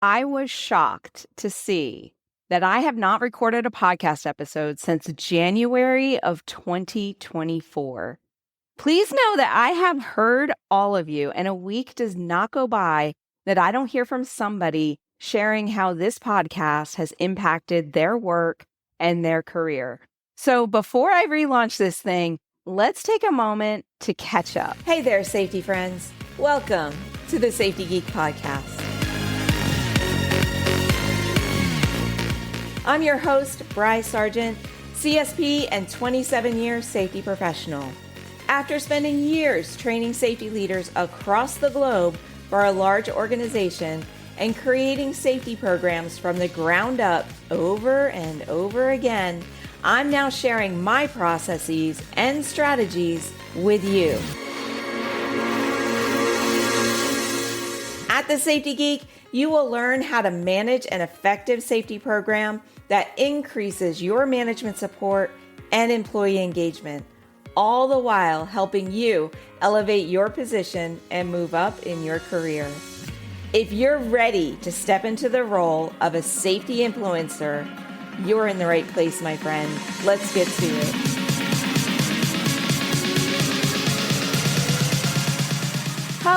I was shocked to see that I have not recorded a podcast episode since January of 2024. Please know that I have heard all of you, and a week does not go by that I don't hear from somebody sharing how this podcast has impacted their work and their career. So before I relaunch this thing, let's take a moment to catch up. Hey there, safety friends. Welcome to the Safety Geek podcast. I'm your host, Brye Sargent, CSP and 27-year safety professional. After spending years training safety leaders across the globe for a large organization and creating safety programs from the ground up over and over again, I'm now sharing my processes and strategies with you. At the Safety Geek, you will learn how to manage an effective safety program that increases your management support and employee engagement, all the while helping you elevate your position and move up in your career. If you're ready to step into the role of a safety influencer, you're in the right place, my friend. Let's get to it.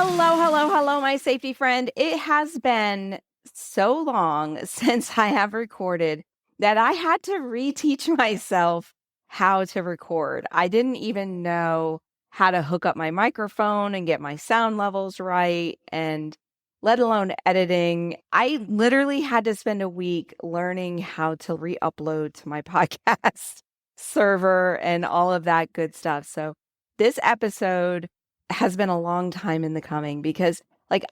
Hello, my safety friend. It has been so long since I have recorded that I had to reteach myself how to record. I didn't even know how to hook up my microphone and get my sound levels right, and let alone editing. I literally had to spend a week learning how to re-upload to my podcast server and all of that good stuff. So this episode has been a long time in the coming because,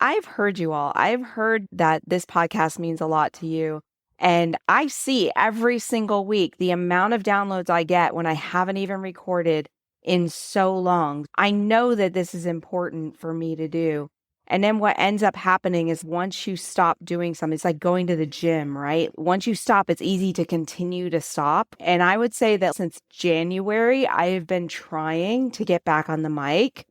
I've heard you all. I've heard that this podcast means a lot to you. And I see every single week the amount of downloads I get when I haven't even recorded in so long. I know that this is important for me to do. And then what ends up happening is once you stop doing something, it's like going to the gym, right? Once you stop, it's easy to continue to stop. And I would say that since January, I have been trying to get back on the mic.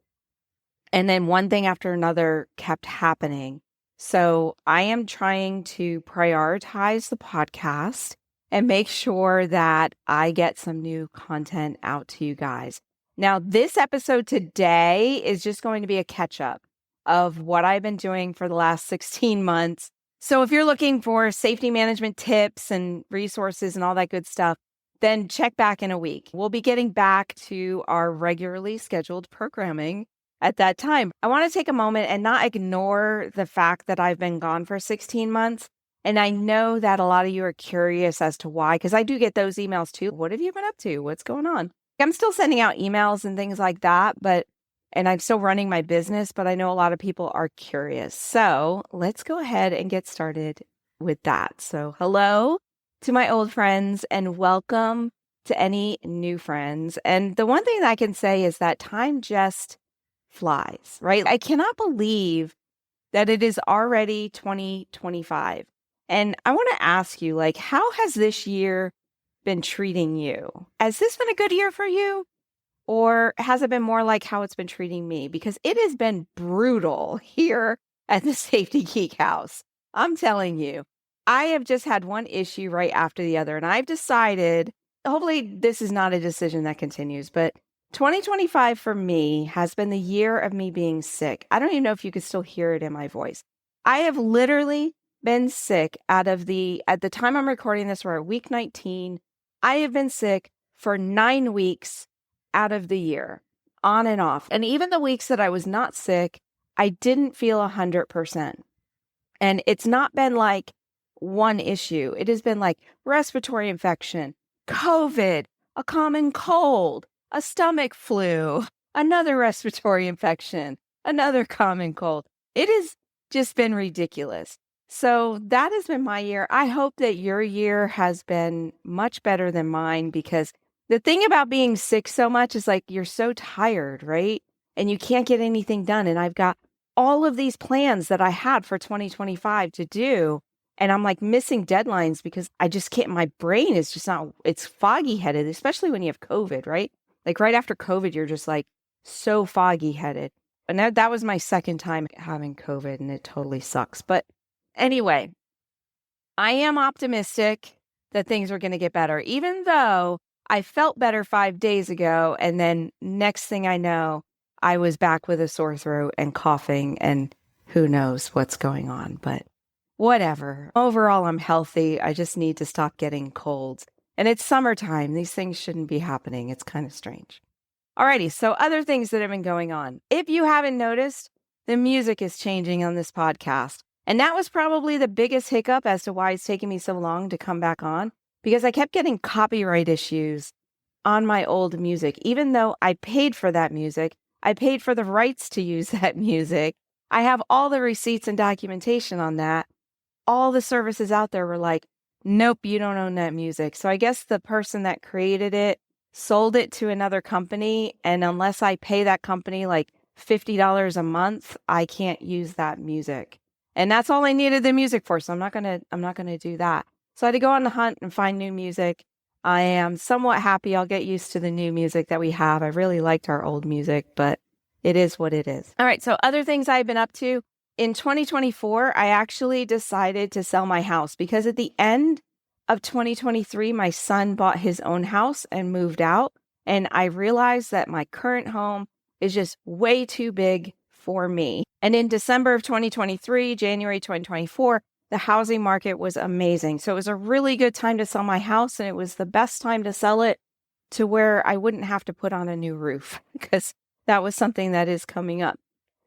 And then one thing after another kept happening. So I am trying to prioritize the podcast and make sure that I get some new content out to you guys. Now, this episode today is just going to be a catch up of what I've been doing for the last 16 months. So if you're looking for safety management tips and resources and all that good stuff, then check back in a week. We'll be getting back to our regularly scheduled programming at that time. I want to take a moment and not ignore the fact that I've been gone for 16 months. And I know that a lot of you are curious as to why, because I do get those emails too. What have you been up to? What's going on? I'm still sending out emails and things like that, and I'm still running my business, but I know a lot of people are curious. So let's go ahead and get started with that. So hello to my old friends and welcome to any new friends. And the one thing that I can say is that time just flies, right? I cannot believe that it is already 2025. And I want to ask you, how has this year been treating you? Has this been a good year for you? Or has it been more like how it's been treating me? Because it has been brutal here at the Safety Geek house. I'm telling you, I have just had one issue right after the other. And I've decided, hopefully this is not a decision that continues, but 2025 for me has been the year of me being sick. I don't even know if you could still hear it in my voice. I have literally been sick at the time I'm recording this, we're at week 19. I have been sick for 9 weeks out of the year, on and off. And even the weeks that I was not sick, I didn't feel 100%. And it's not been like one issue. It has been like respiratory infection, COVID, a common cold, a stomach flu, another respiratory infection, another common cold. It has just been ridiculous. So that has been my year. I hope that your year has been much better than mine, because the thing about being sick so much is you're so tired, right? And you can't get anything done. And I've got all of these plans that I had for 2025 to do. And I'm missing deadlines because I just can't, my brain is just not, it's foggy headed, especially when you have COVID, right? Right after COVID, you're just so foggy headed. And that was my second time having COVID and it totally sucks. But anyway, I am optimistic that things are going to get better, even though I felt better 5 days ago. And then next thing I know, I was back with a sore throat and coughing, and who knows what's going on, but whatever. Overall, I'm healthy. I just need to stop getting colds. And it's summertime. These things shouldn't be happening. It's kind of strange. Alrighty, so other things that have been going on. If you haven't noticed, the music is changing on this podcast. And that was probably the biggest hiccup as to why it's taking me so long to come back on, because I kept getting copyright issues on my old music. Even though I paid for that music, I paid for the rights to use that music. I have all the receipts and documentation on that. All the services out there were like, nope, you don't own that music. So I guess the person that created it sold it to another company. And unless I pay that company like $50 a month, I can't use that music. And that's all I needed the music for. So I'm not gonna do that. So I had to go on the hunt and find new music. I am somewhat happy. I'll get used to the new music that we have. I really liked our old music, but it is what it is. All right. So other things I've been up to. In 2024, I actually decided to sell my house because at the end of 2023, my son bought his own house and moved out. And I realized that my current home is just way too big for me. And in December of 2023, January 2024, the housing market was amazing. So it was a really good time to sell my house. And it was the best time to sell it to where I wouldn't have to put on a new roof because that was something that is coming up.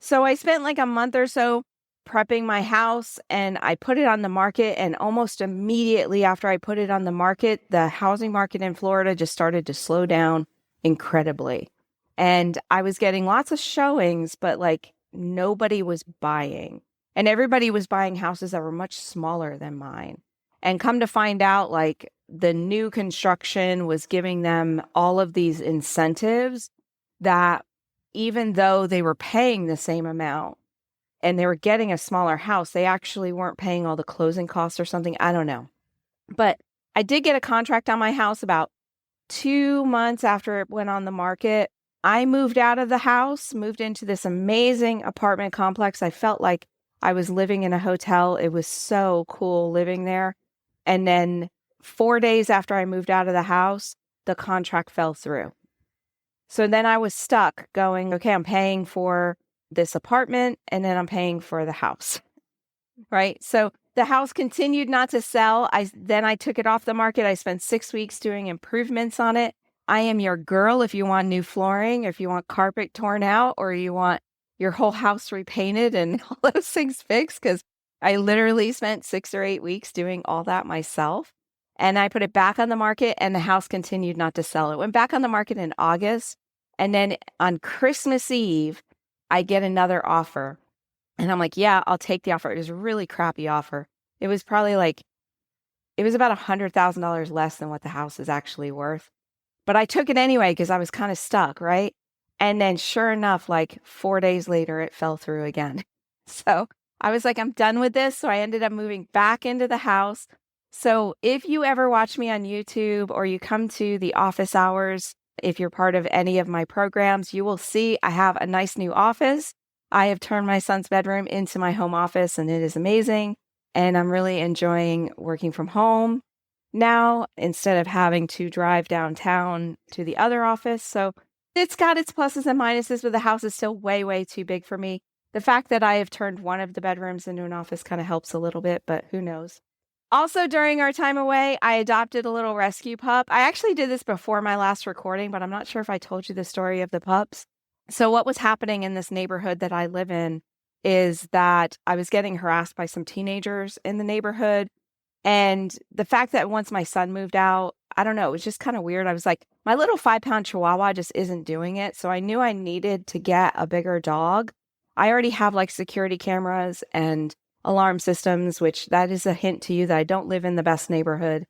So I spent like a month or so prepping my house and I put it on the market. And almost immediately after I put it on the market, the housing market in Florida just started to slow down incredibly. And I was getting lots of showings, but like nobody was buying. And everybody was buying houses that were much smaller than mine. And come to find out, like the new construction was giving them all of these incentives that even though they were paying the same amount and they were getting a smaller house, they actually weren't paying all the closing costs or something. I don't know. But I did get a contract on my house about 2 months after it went on the market. I moved out of the house, moved into this amazing apartment complex. I felt like I was living in a hotel. It was so cool living there. And then 4 days after I moved out of the house, the contract fell through. So then I was stuck going, okay, I'm paying for this apartment and then I'm paying for the house, right? So the house continued not to sell. Then I took it off the market. I spent 6 weeks doing improvements on it. I am your girl if you want new flooring, if you want carpet torn out, or you want your whole house repainted and all those things fixed, because I literally spent 6 or 8 weeks doing all that myself. And I put it back on the market and the house continued not to sell. It went back on the market in August. And then on Christmas Eve, I get another offer. And I'm like, yeah, I'll take the offer. It was a really crappy offer. It was probably like, it was about $100,000 less than what the house is actually worth. But I took it anyway because I was kind of stuck, right? And then sure enough, like 4 days later, it fell through again. So I was like, I'm done with this. So I ended up moving back into the house. So if you ever watch me on YouTube or you come to the office hours, if you're part of any of my programs, you will see I have a nice new office. I have turned my son's bedroom into my home office and it is amazing. And I'm really enjoying working from home now instead of having to drive downtown to the other office. So it's got its pluses and minuses, but the house is still way, way too big for me. The fact that I have turned one of the bedrooms into an office kind of helps a little bit, but who knows? Also, during our time away, I adopted a little rescue pup. I actually did this before my last recording, but I'm not sure if I told you the story of the pups. So what was happening in this neighborhood that I live in is that I was getting harassed by some teenagers in the neighborhood. And the fact that once my son moved out, I don't know, it was just kind of weird. I was like, my little 5-pound Chihuahua just isn't doing it. So I knew I needed to get a bigger dog. I already have like security cameras and alarm systems, which that is a hint to you that I don't live in the best neighborhood.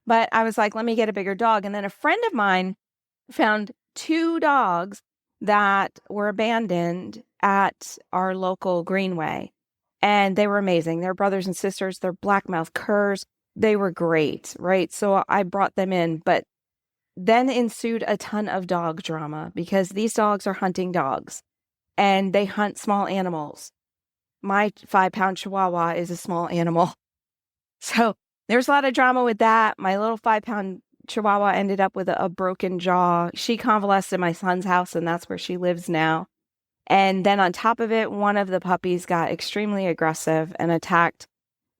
But I was like, let me get a bigger dog. And then a friend of mine found 2 dogs that were abandoned at our local greenway. And they were amazing. They're brothers and sisters. They're black-mouthed curs. They were great, right? So I brought them in. But then ensued a ton of dog drama because these dogs are hunting dogs and they hunt small animals. My 5-pound Chihuahua is a small animal. So there's a lot of drama with that. My little 5-pound Chihuahua ended up with a broken jaw. She convalesced in my son's house, and that's where she lives now. And then on top of it, one of the puppies got extremely aggressive and attacked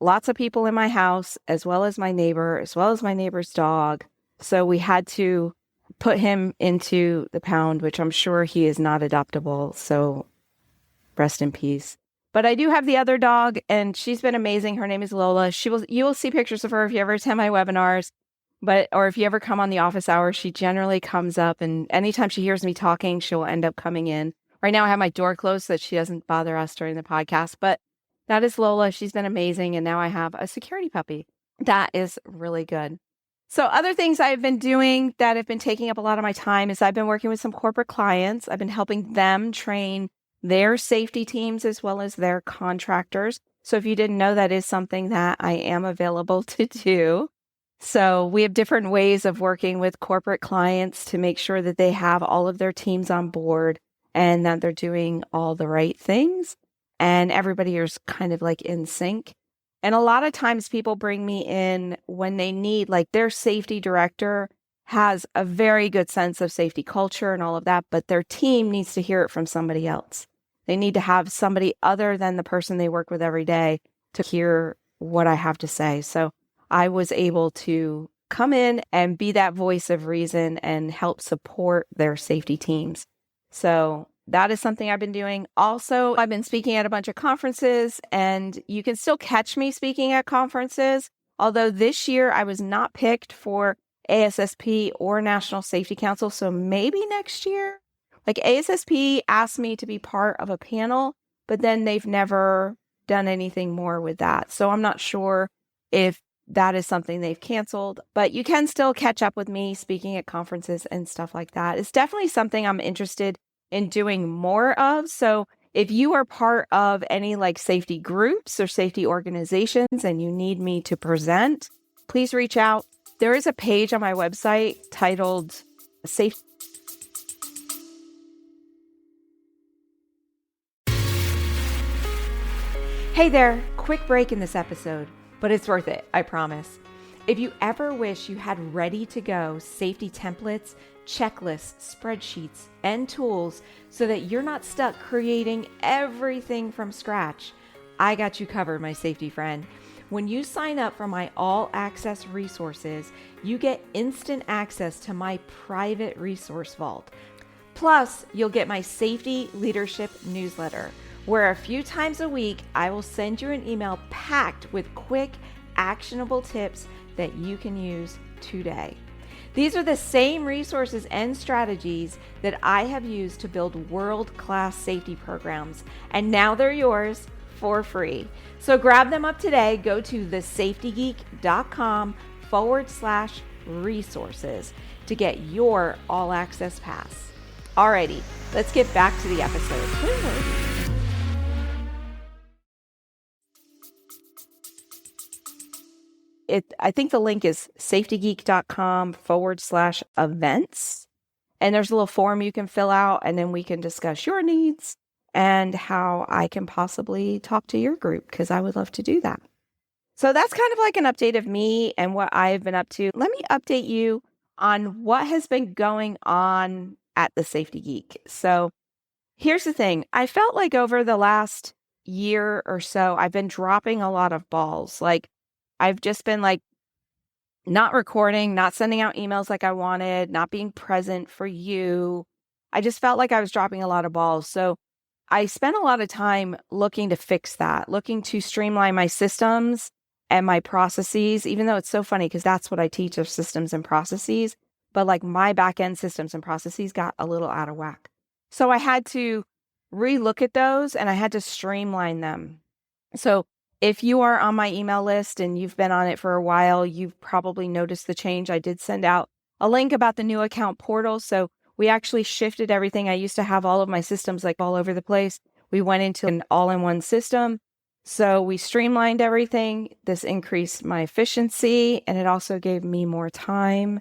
lots of people in my house, as well as my neighbor, as well as my neighbor's dog. So we had to put him into the pound, which I'm sure he is not adoptable. So rest in peace. But I do have the other dog, and she's been amazing. Her name is Lola. You will see pictures of her if you ever attend my webinars, or if you ever come on the office hours. She generally comes up, and anytime she hears me talking, she'll end up coming in. Right now, I have my door closed so that she doesn't bother us during the podcast. But that is Lola. She's been amazing, and now I have a security puppy. That is really good. So other things I've been doing that have been taking up a lot of my time is I've been working with some corporate clients. I've been helping them train their safety teams as well as their contractors. So if you didn't know, that is something that I am available to do. So we have different ways of working with corporate clients to make sure that they have all of their teams on board and that they're doing all the right things and everybody is kind of like in sync. And a lot of times people bring me in when they need, like, their safety director has a very good sense of safety culture and all of that, but their team needs to hear it from somebody else. They need to have somebody other than the person they work with every day to hear what I have to say. So I was able to come in and be that voice of reason and help support their safety teams. So that is something I've been doing. Also, I've been speaking at a bunch of conferences, and you can still catch me speaking at conferences. Although this year I was not picked for ASSP or National Safety Council. So maybe next year. Like, ASSP asked me to be part of a panel, but then they've never done anything more with that. So I'm not sure if that is something they've canceled, but you can still catch up with me speaking at conferences and stuff like that. It's definitely something I'm interested in doing more of. So if you are part of any like safety groups or safety organizations and you need me to present, please reach out. There is a page on my website titled Safety. Hey there, quick break in this episode, but it's worth it, I promise. If you ever wish you had ready to go safety templates, checklists, spreadsheets, and tools so that you're not stuck creating everything from scratch, I got you covered, my safety friend. When you sign up for my all access resources, you get instant access to my private resource vault. Plus, you'll get my safety leadership newsletter, where a few times a week, I will send you an email packed with quick, actionable tips that you can use today. These are the same resources and strategies that I have used to build world-class safety programs, and now they're yours for free. So grab them up today. Go to thesafetygeek.com/resources to get your all-access pass. Alrighty, let's get back to the episode. I think the link is safetygeek.com/events. And there's a little form you can fill out, and then we can discuss your needs and how I can possibly talk to your group, because I would love to do that. So that's kind of like an update of me and what I've been up to. Let me update you on what has been going on at the Safety Geek. So here's the thing. I felt like over the last year or so, I've been dropping a lot of balls. Like, I've just been like not recording, not sending out emails like I wanted, not being present for you. I just felt like I was dropping a lot of balls. So I spent a lot of time looking to fix that, looking to streamline my systems and my processes, even though it's so funny because that's what I teach, of systems and processes. But like, my back end systems and processes got a little out of whack. So I had to relook at those and I had to streamline them. So if you are on my email list and you've been on it for a while, you've probably noticed the change. I did send out a link about the new account portal. So we actually shifted everything. I used to have all of my systems like all over the place. We went into an all-in-one system. So we streamlined everything. This increased my efficiency, and it also gave me more time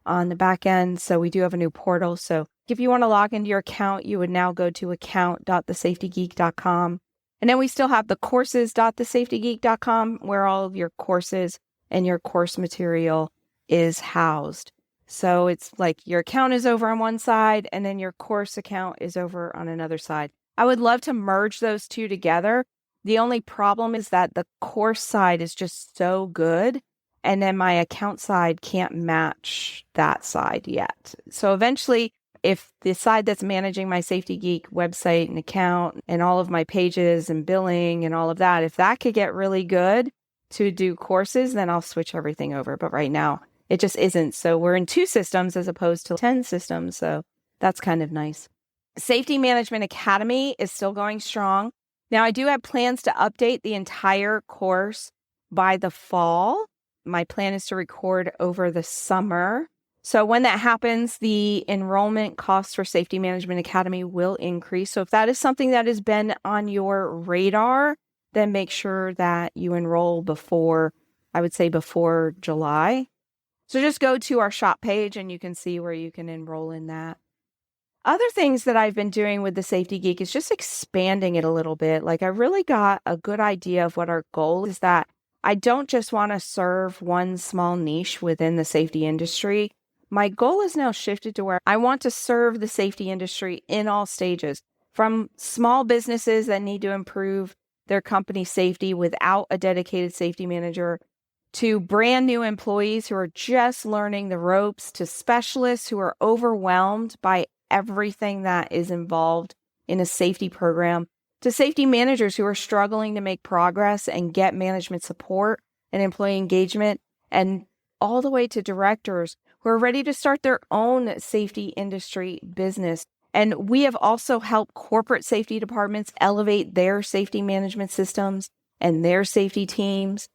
on the back end. So we do have a new portal. So if you want to log into your account, you would now go to account.thesafetygeek.com. And then we still have the courses.thesafetygeek.com where all of your courses and your course material is housed. So it's like your account is over on one side and then your course account is over on another side. I would love to merge those two together. The only problem is that the course side is just so good, and then my account side can't match that side yet. So eventually, if the side that's managing my Safety Geek website and account and all of my pages and billing and all of that, if that could get really good to do courses, then I'll switch everything over. But right now, it just isn't. So we're in 2 systems as opposed to 10 systems. So that's kind of nice. Safety Management Academy is still going strong. Now, I do have plans to update the entire course by the fall. My plan is to record over the summer. So when that happens, the enrollment costs for Safety Management Academy will increase. So if that is something that has been on your radar, then make sure that you enroll before July. So just go to our shop page and you can see where you can enroll in that. Other things that I've been doing with the Safety Geek is just expanding it a little bit. Like I really got a good idea of what our goal is, that I don't just want to serve one small niche within the safety industry. My goal is now shifted to where I want to serve the safety industry in all stages, from small businesses that need to improve their company safety without a dedicated safety manager, to brand new employees who are just learning the ropes, to specialists who are overwhelmed by everything that is involved in a safety program, to safety managers who are struggling to make progress and get management support and employee engagement, and all the way to directors who are ready to start their own safety industry business. And we have also helped corporate safety departments elevate their safety management systems and their safety teams.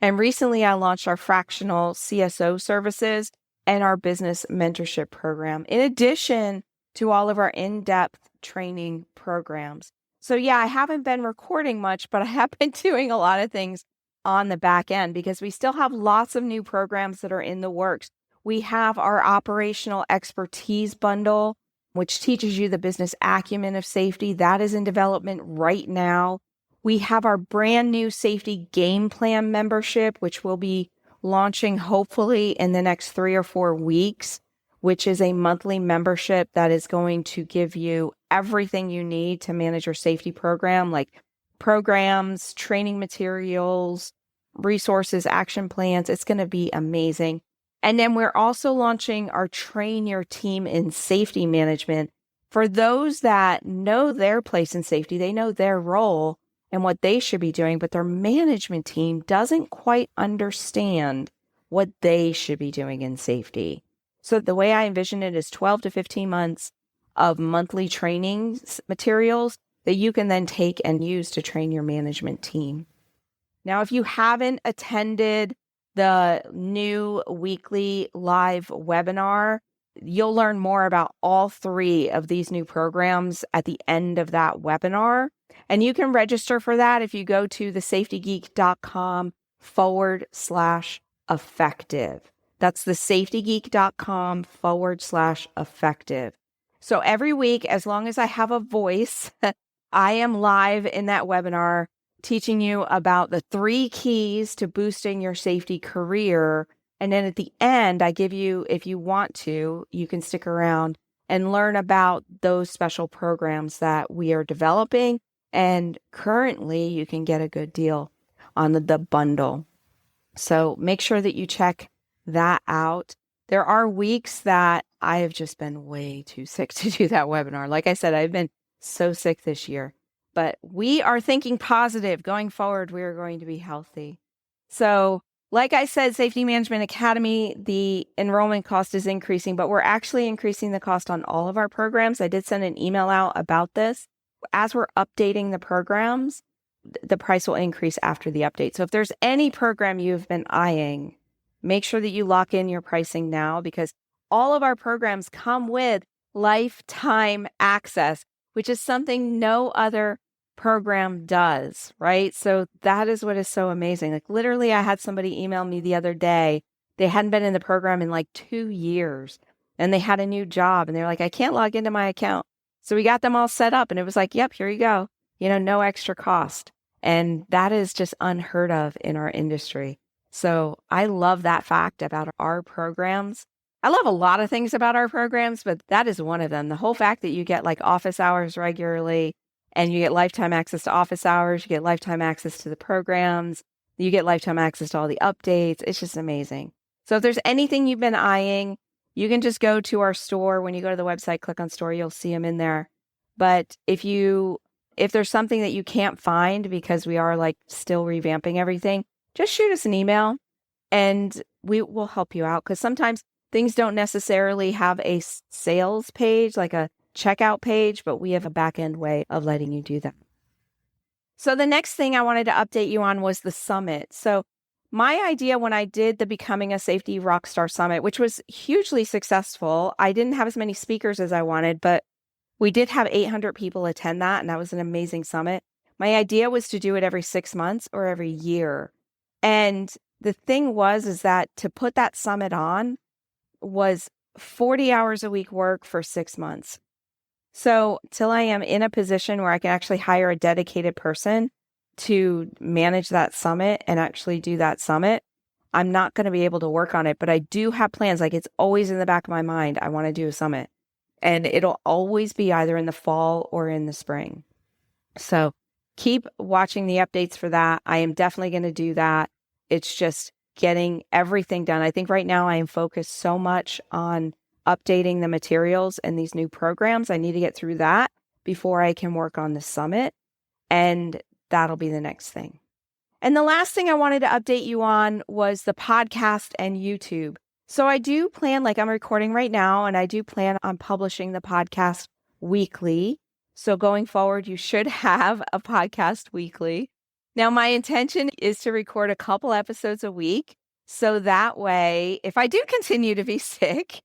And recently I launched our fractional CSO services and our business mentorship program, in addition to all of our in-depth training programs. So yeah, I haven't been recording much, but I have been doing a lot of things on the back end because we still have lots of new programs that are in the works. We have our operational expertise bundle, which teaches you the business acumen of safety. That is in development right now. We have our brand new safety game plan membership, which will be launching hopefully in the next 3 or 4 weeks, which is a monthly membership that is going to give you everything you need to manage your safety program, like programs, training materials, resources, action plans. It's going to be amazing. And then we're also launching our Train Your Team in Safety Management. For those that know their place in safety, they know their role and what they should be doing, but their management team doesn't quite understand what they should be doing in safety. So the way I envision it is 12 to 15 months of monthly training materials that you can then take and use to train your management team. Now, if you haven't attended the new weekly live webinar, you'll learn more about all 3 of these new programs at the end of that webinar. And you can register for that if you go to thesafetygeek.com/effective. That's thesafetygeek.com/effective. So every week, as long as I have a voice, I am live in that webinar teaching you about the 3 keys to boosting your safety career. And then at the end, I give you, if you want to, you can stick around and learn about those special programs that we are developing. And currently, you can get a good deal on the bundle. So make sure that you check that out. There are weeks that I have just been way too sick to do that webinar. Like I said, I've been so sick this year. But we are thinking positive. Going forward, we are going to be healthy. So like I said, Safety Management Academy, the enrollment cost is increasing, but we're actually increasing the cost on all of our programs. I did send an email out about this. As we're updating the programs, the price will increase after the update. So if there's any program you've been eyeing, make sure that you lock in your pricing now, because all of our programs come with lifetime access, which is something no other program does, right? So that is what is so amazing. Like literally, I had somebody email me the other day. They hadn't been in the program in like 2 years and they had a new job and they're like, I can't log into my account. So we got them all set up and it was like, yep, here you go. no extra cost. And that is just unheard of in our industry. So I love that fact about our programs. I love a lot of things about our programs, but that is one of them. The whole fact that you get like office hours regularly and you get lifetime access to office hours, you get lifetime access to the programs, you get lifetime access to all the updates. It's just amazing. So if there's anything you've been eyeing, you can just go to our store. When you go to the website, click on store, you'll see them in there. But if there's something that you can't find because we are like still revamping everything, just shoot us an email and we will help you out. Because sometimes things don't necessarily have a sales page, like a checkout page, but we have a back end way of letting you do that. So the next thing I wanted to update you on was the summit. So my idea when I did the Becoming a Safety Rockstar Summit, which was hugely successful, I didn't have as many speakers as I wanted, but we did have 800 people attend that, and that was an amazing summit. My idea was to do it every 6 months or every year. And the thing is that to put that summit on was 40 hours a week work for 6 months. So till I am in a position where I can actually hire a dedicated person to manage that summit and actually do that summit, I'm not going to be able to work on it. But I do have plans. Like, it's always in the back of my mind. I want to do a summit. And it'll always be either in the fall or in the spring. So keep watching the updates for that. I am definitely going to do that. It's just getting everything done. I think right now I am focused so much on updating the materials and these new programs. I need to get through that before I can work on the summit. And that'll be the next thing. And the last thing I wanted to update you on was the podcast and YouTube. So I do plan, like I'm recording right now, and I do plan on publishing the podcast weekly. So going forward, you should have a podcast weekly. Now, my intention is to record a couple episodes a week. So that way, if I do continue to be sick,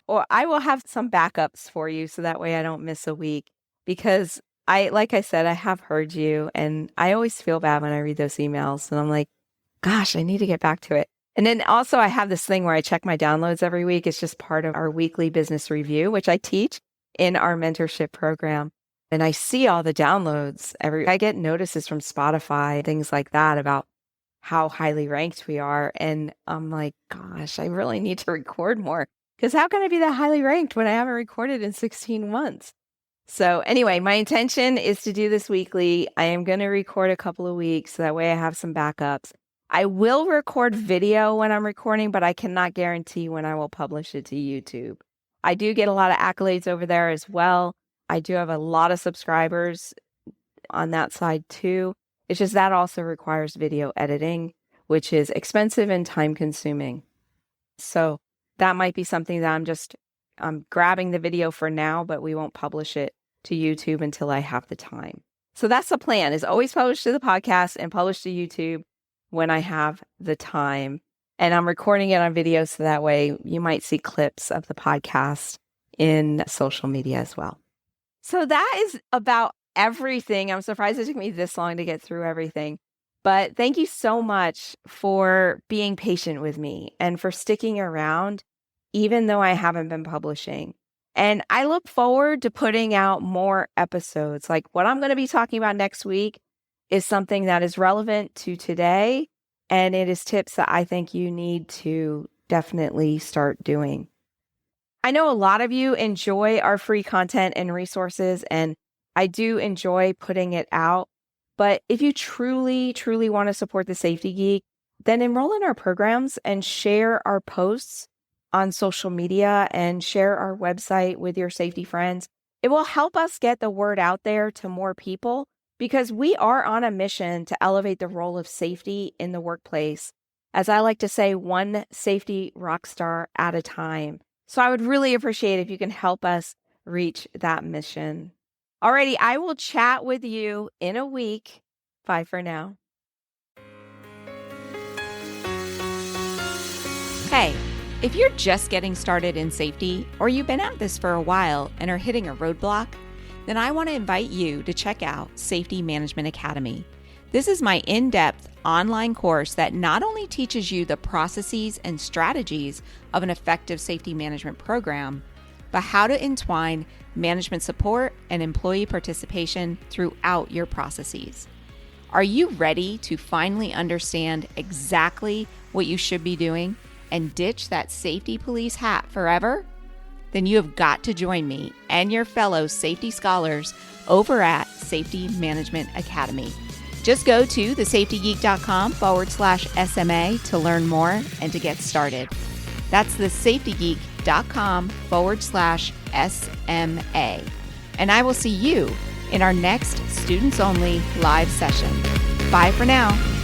or I will have some backups for you. So that way I don't miss a week, because like I said, I have heard you, and I always feel bad when I read those emails and I'm like, gosh, I need to get back to it. And then also I have this thing where I check my downloads every week. It's just part of our weekly business review, which I teach in our mentorship program. And I see all the downloads. I get notices from Spotify, things like that, about how highly ranked we are. And I'm like, gosh, I really need to record more, because how can I be that highly ranked when I haven't recorded in 16 months? So anyway, my intention is to do this weekly. I am going to record a couple of weeks, so that way I have some backups. I will record video when I'm recording, but I cannot guarantee when I will publish it to YouTube. I do get a lot of accolades over there as well. I do have a lot of subscribers on that side too. It's just that also requires video editing, which is expensive and time consuming. So that might be something that I'm grabbing the video for now, but we won't publish it to YouTube until I have the time. So that's the plan, is always publish to the podcast and publish to YouTube when I have the time. And I'm recording it on video, so that way you might see clips of the podcast in social media as well. So that is about everything. I'm surprised it took me this long to get through everything. But thank you so much for being patient with me and for sticking around, even though I haven't been publishing. And I look forward to putting out more episodes. Like what I'm going to be talking about next week is something that is relevant to today. And it is tips that I think you need to definitely start doing. I know a lot of you enjoy our free content and resources, and I do enjoy putting it out. But if you truly, truly want to support the Safety Geek, then enroll in our programs and share our posts on social media and share our website with your safety friends. It will help us get the word out there to more people, because we are on a mission to elevate the role of safety in the workplace. As I like to say, one safety rock star at a time. So I would really appreciate if you can help us reach that mission. Alrighty, I will chat with you in a week. Bye for now. Hey, if you're just getting started in safety, or you've been at this for a while and are hitting a roadblock, then I want to invite you to check out Safety Management Academy. This is my in-depth online course that not only teaches you the processes and strategies of an effective safety management program, but how to entwine management support and employee participation throughout your processes. Are you ready to finally understand exactly what you should be doing and ditch that safety police hat forever? Then you have got to join me and your fellow safety scholars over at Safety Management Academy. Just go to thesafetygeek.com/SMA to learn more and to get started. That's thesafetygeek.com/SMA. And I will see you in our next Students Only live session. Bye for now.